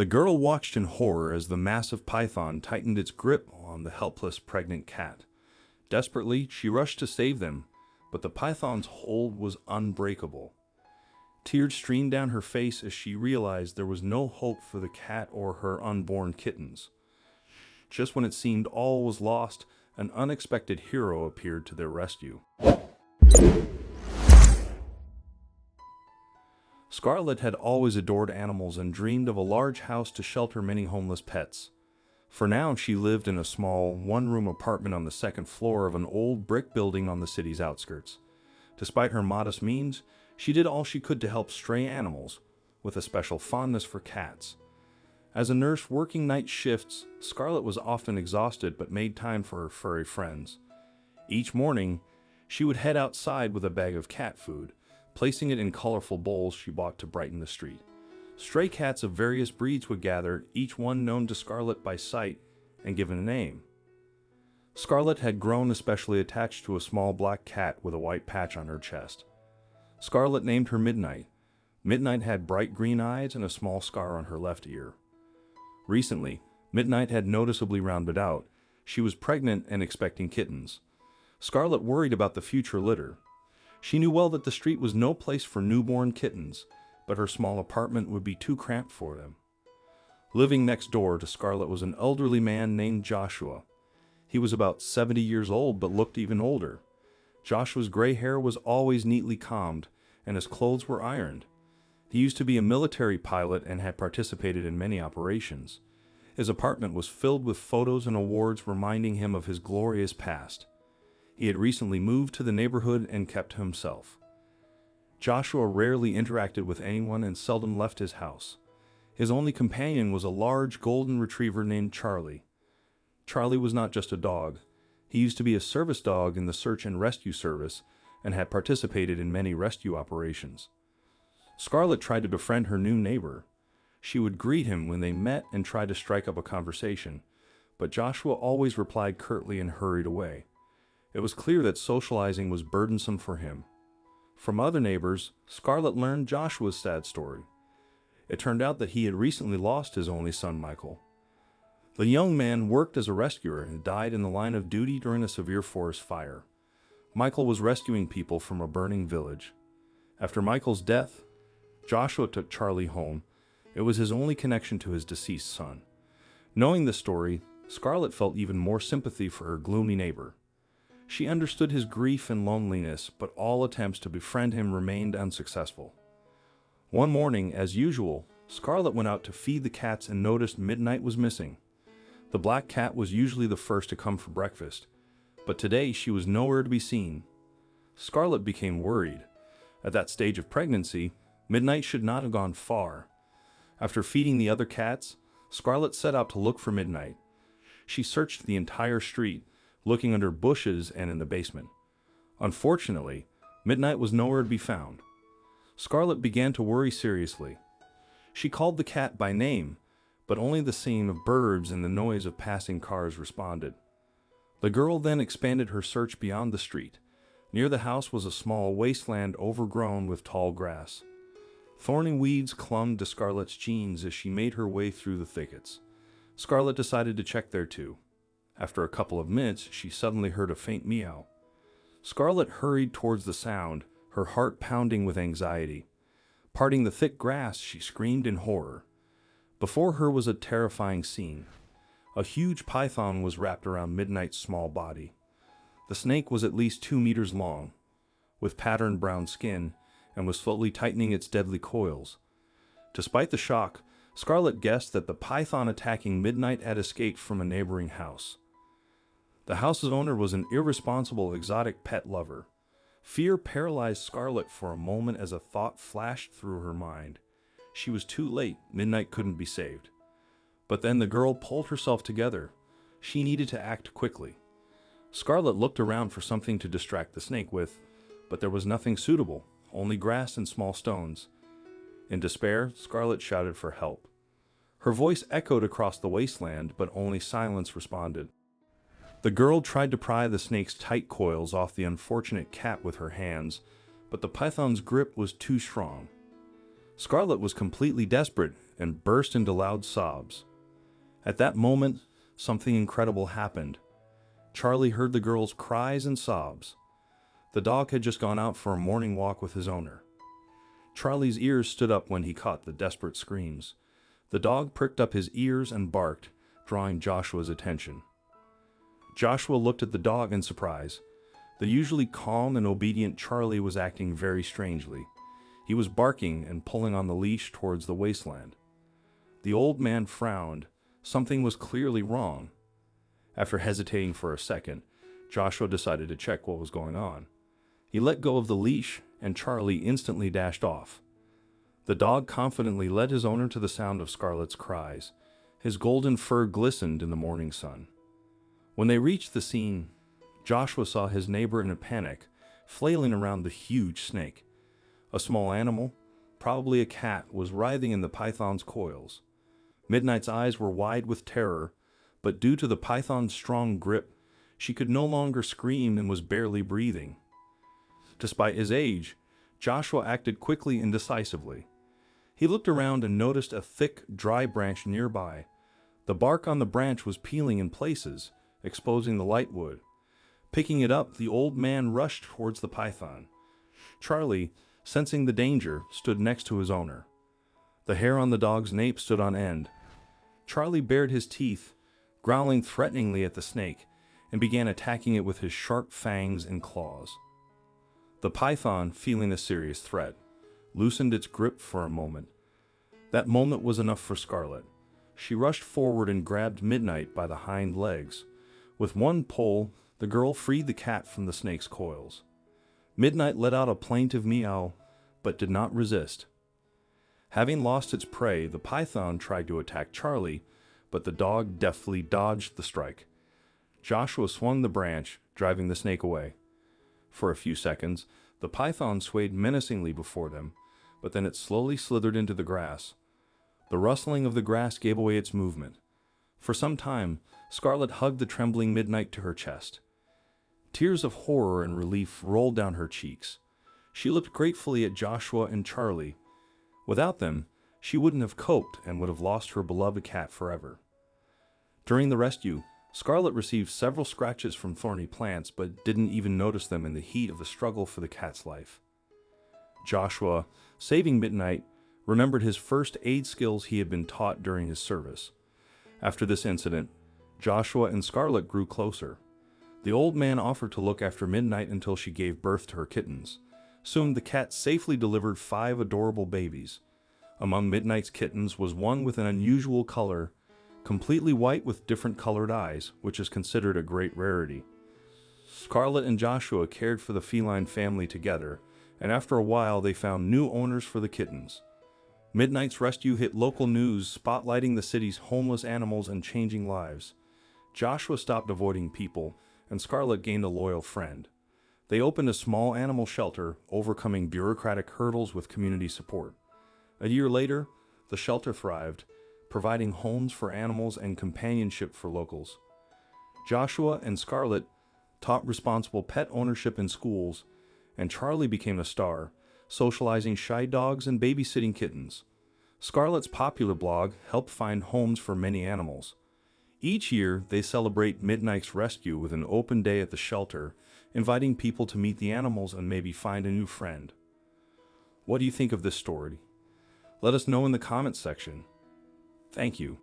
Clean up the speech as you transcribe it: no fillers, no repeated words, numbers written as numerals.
The girl watched in horror as the massive python tightened its grip on the helpless pregnant cat. Desperately, she rushed to save them, but the python's hold was unbreakable. Tears streamed down her face as she realized there was no hope for the cat or her unborn kittens. Just when it seemed all was lost, an unexpected hero appeared to their rescue. Scarlet had always adored animals and dreamed of a large house to shelter many homeless pets. For now, she lived in a small, one-room apartment on the second floor of an old brick building on the city's outskirts. Despite her modest means, she did all she could to help stray animals, with a special fondness for cats. As a nurse working night shifts, Scarlet was often exhausted but made time for her furry friends. Each morning, she would head outside with a bag of cat food, placing it in colorful bowls she bought to brighten the street. Stray cats of various breeds would gather, each one known to Scarlet by sight and given a name. Scarlet had grown especially attached to a small black cat with a white patch on her chest. Scarlet named her Midnight. Midnight had bright green eyes and a small scar on her left ear. Recently, Midnight had noticeably rounded out. She was pregnant and expecting kittens. Scarlet worried about the future litter. She knew well that the street was no place for newborn kittens, but her small apartment would be too cramped for them. Living next door to Scarlet was an elderly man named Joshua. He was about 70 years old but looked even older. Joshua's gray hair was always neatly combed, and his clothes were ironed. He used to be a military pilot and had participated in many operations. His apartment was filled with photos and awards reminding him of his glorious past. He had recently moved to the neighborhood and kept to himself. Joshua rarely interacted with anyone and seldom left his house. His only companion was a large golden retriever named Charlie. Charlie was not just a dog. He used to be a service dog in the search and rescue service and had participated in many rescue operations. Scarlet tried to befriend her new neighbor. She would greet him when they met and try to strike up a conversation, but Joshua always replied curtly and hurried away. It was clear that socializing was burdensome for him. From other neighbors, Scarlet learned Joshua's sad story. It turned out that he had recently lost his only son, Michael. The young man worked as a rescuer and died in the line of duty during a severe forest fire. Michael was rescuing people from a burning village. After Michael's death, Joshua took Charlie home. It was his only connection to his deceased son. Knowing the story, Scarlet felt even more sympathy for her gloomy neighbor. She understood his grief and loneliness, but all attempts to befriend him remained unsuccessful. One morning, as usual, Scarlet went out to feed the cats and noticed Midnight was missing. The black cat was usually the first to come for breakfast, but today she was nowhere to be seen. Scarlet became worried. At that stage of pregnancy, Midnight should not have gone far. After feeding the other cats, Scarlet set out to look for Midnight. She searched the entire street, looking under bushes and in the basement. Unfortunately, Midnight was nowhere to be found. Scarlet began to worry seriously. She called the cat by name, but only the singing of birds and the noise of passing cars responded. The girl then expanded her search beyond the street. Near the house was a small wasteland overgrown with tall grass. Thorny weeds clung to Scarlet's jeans as she made her way through the thickets. Scarlet decided to check there too. After a couple of minutes, she suddenly heard a faint meow. Scarlet hurried towards the sound, her heart pounding with anxiety. Parting the thick grass, she screamed in horror. Before her was a terrifying scene. A huge python was wrapped around Midnight's small body. The snake was at least 2 meters long, with patterned brown skin, and was slowly tightening its deadly coils. Despite the shock, Scarlet guessed that the python attacking Midnight had escaped from a neighboring house. The house's owner was an irresponsible exotic pet lover. Fear paralyzed Scarlet for a moment as a thought flashed through her mind. She was too late. Midnight couldn't be saved. But then the girl pulled herself together. She needed to act quickly. Scarlet looked around for something to distract the snake with, but there was nothing suitable, only grass and small stones. In despair, Scarlet shouted for help. Her voice echoed across the wasteland, but only silence responded. The girl tried to pry the snake's tight coils off the unfortunate cat with her hands, but the python's grip was too strong. Scarlet was completely desperate and burst into loud sobs. At that moment, something incredible happened. Charlie heard the girl's cries and sobs. The dog had just gone out for a morning walk with his owner. Charlie's ears stood up when he caught the desperate screams. The dog pricked up his ears and barked, drawing Joshua's attention. Joshua looked at the dog in surprise. The usually calm and obedient Charlie was acting very strangely. He was barking and pulling on the leash towards the wasteland. The old man frowned. Something was clearly wrong. After hesitating for a second, Joshua decided to check what was going on. He let go of the leash, and Charlie instantly dashed off. The dog confidently led his owner to the sound of Scarlet's cries. His golden fur glistened in the morning sun. When they reached the scene, Joshua saw his neighbor in a panic, flailing around the huge snake. A small animal, probably a cat, was writhing in the python's coils. Midnight's eyes were wide with terror, but due to the python's strong grip, she could no longer scream and was barely breathing. Despite his age, Joshua acted quickly and decisively. He looked around and noticed a thick, dry branch nearby. The bark on the branch was peeling in places, exposing the light wood. Picking it up, the old man rushed towards the python. Charlie, sensing the danger, stood next to his owner. The hair on the dog's nape stood on end. Charlie bared his teeth, growling threateningly at the snake, and began attacking it with his sharp fangs and claws. The python, feeling a serious threat, loosened its grip for a moment. That moment was enough for Scarlet. She rushed forward and grabbed Midnight by the hind legs. With one pull, the girl freed the cat from the snake's coils. Midnight let out a plaintive meow, but did not resist. Having lost its prey, the python tried to attack Charlie, but the dog deftly dodged the strike. Joshua swung the branch, driving the snake away. For a few seconds, the python swayed menacingly before them, but then it slowly slithered into the grass. The rustling of the grass gave away its movement. For some time, Scarlet hugged the trembling Midnight to her chest. Tears of horror and relief rolled down her cheeks. She looked gratefully at Joshua and Charlie. Without them, she wouldn't have coped and would have lost her beloved cat forever. During the rescue, Scarlet received several scratches from thorny plants, but didn't even notice them in the heat of the struggle for the cat's life. Joshua, saving Midnight, remembered his first aid skills he had been taught during his service. After this incident, Joshua and Scarlet grew closer. The old man offered to look after Midnight until she gave birth to her kittens. Soon the cat safely delivered 5 adorable babies. Among Midnight's kittens was one with an unusual color, completely white with different colored eyes, which is considered a great rarity. Scarlet and Joshua cared for the feline family together, and after a while they found new owners for the kittens. Midnight's rescue hit local news, spotlighting the city's homeless animals and changing lives. Joshua stopped avoiding people, and Scarlet gained a loyal friend. They opened a small animal shelter, overcoming bureaucratic hurdles with community support. A year later, the shelter thrived, providing homes for animals and companionship for locals. Joshua and Scarlet taught responsible pet ownership in schools, and Charlie became a star, socializing shy dogs and babysitting kittens. Scarlet's popular blog helped find homes for many animals. Each year, they celebrate Midnight's rescue with an open day at the shelter, inviting people to meet the animals and maybe find a new friend. What do you think of this story? Let us know in the comments section. Thank you.